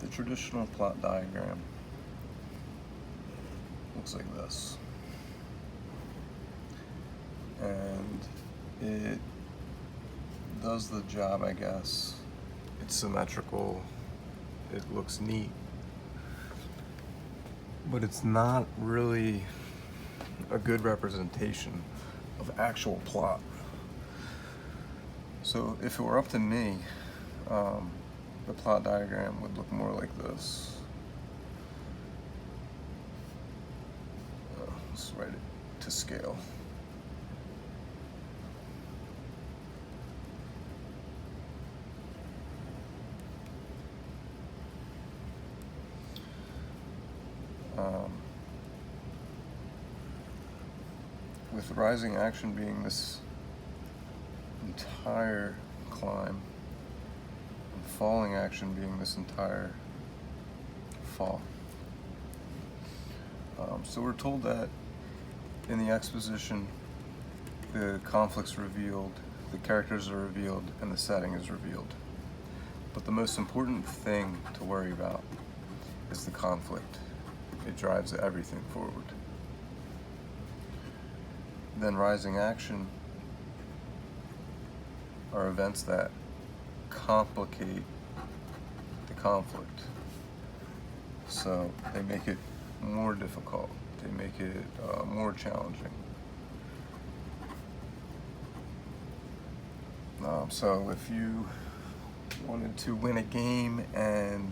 The traditional plot diagram looks like this. And it does the job, I guess. It's symmetrical, it looks neat, but it's not really a good representation of actual plot. So if it were up to me, the plot diagram would look more like this. Let's write it to scale. With rising action being this entire climb, and falling action being this entire fall. So we're told that in the exposition, the conflict's revealed, the characters are revealed, and the setting is revealed. But the most important thing to worry about is the conflict. It drives everything forward. Then rising action are events that complicate the conflict. So they make it more difficult. They make it more challenging. So if you wanted to win a game and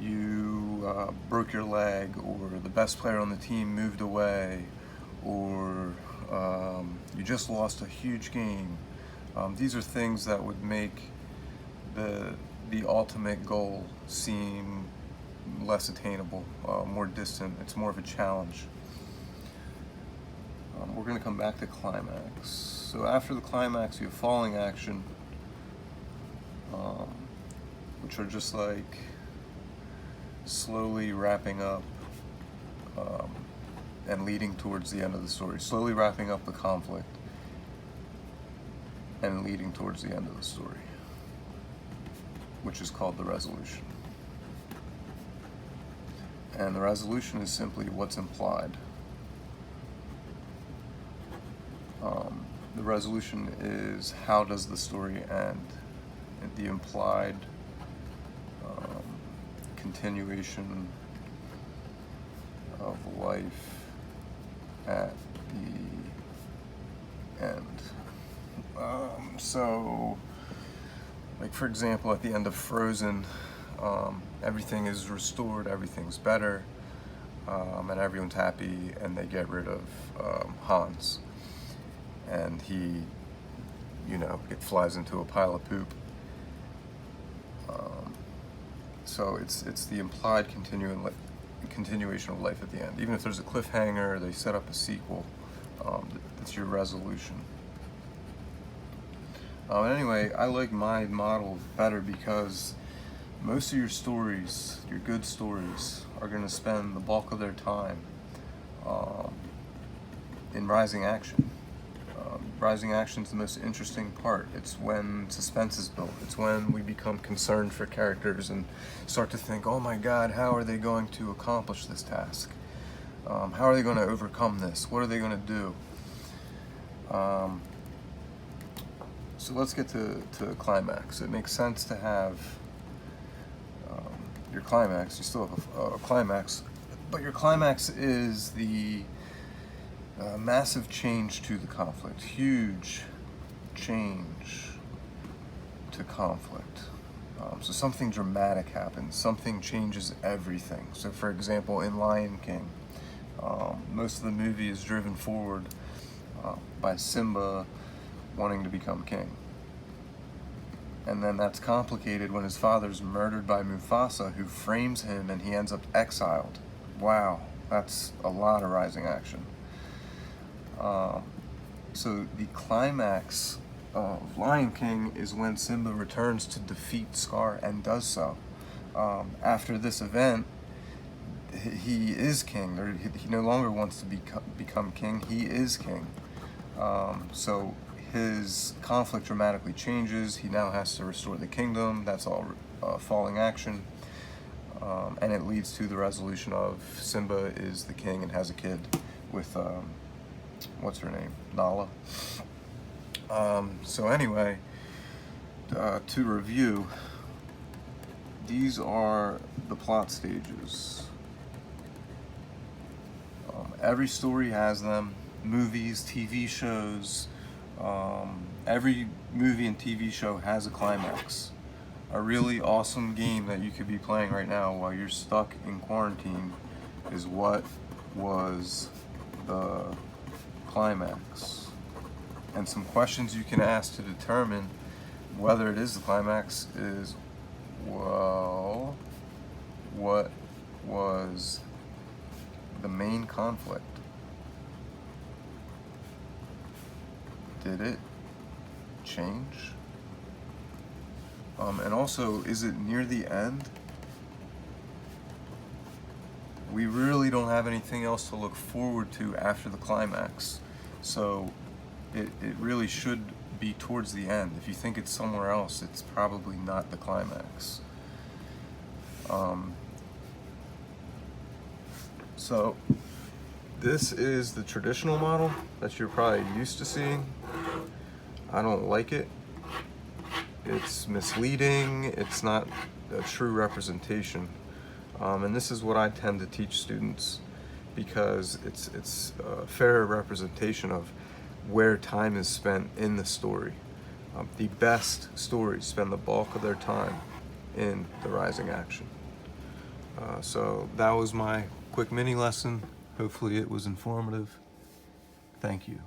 you broke your leg, or the best player on the team moved away, or you just lost a huge game, these are things that would make the ultimate goal seem less attainable, more distant. It's more of a challenge. We're going to come back to climax. So after the climax, you have falling action, which are just like slowly wrapping up and leading towards the end of the story. Slowly wrapping up the conflict and leading towards the end of the story, which is called the resolution. And the resolution is simply what's implied. The resolution is, how does the story end? The implied continuation of life at the end. So, like for example, at the end of Frozen, everything is restored, everything's better, and everyone's happy, and they get rid of Hans. And he, it flies into a pile of poop. So it's the implied continuation of life at the end. Even if there's a cliffhanger, they set up a sequel. That's your resolution. Anyway, I like my model better because most of your stories, your good stories, are going to spend the bulk of their time in rising action. Rising action is the most interesting part. It's when suspense is built. It's when we become concerned for characters and start to think, oh my God, how are they going to accomplish this task? How are they going to overcome this? What are they going to do? So let's get to climax. It makes sense to have your climax. You still have a climax, but your climax is the massive change to the conflict, huge change to conflict. So something dramatic happens, something changes everything. So for example, in Lion King, most of the movie is driven forward by Simba wanting to become king. And then that's complicated when his father's murdered by Mufasa, who frames him, and he ends up exiled. Wow, that's a lot of rising action. So the climax of Lion King is when Simba returns to defeat Scar, and does so. After this event, he is king. He no longer wants to become king. He is king. So his conflict dramatically changes. He now has to restore the kingdom. That's all falling action. and it leads to the resolution of Simba is the king and has a kid with what's her name, Nala. So anyway, to review, these are the plot stages. Every story has them. Movies, TV shows, every movie and TV show has a climax. A really awesome game that you could be playing right now while you're stuck in quarantine is what was the climax. And some questions you can ask to determine whether it is the climax is, well, what was the main conflict? Did it change? And also, is it near the end? We really don't have anything else to look forward to after the climax. So it really should be towards the end. If you think it's somewhere else, it's probably not the climax. So this is the traditional model that you're probably used to seeing. I don't like it. It's misleading. It's not a true representation. And this is what I tend to teach students because it's a fair representation of where time is spent in the story. The best stories spend the bulk of their time in the rising action. So that was my quick mini lesson. Hopefully it was informative. Thank you.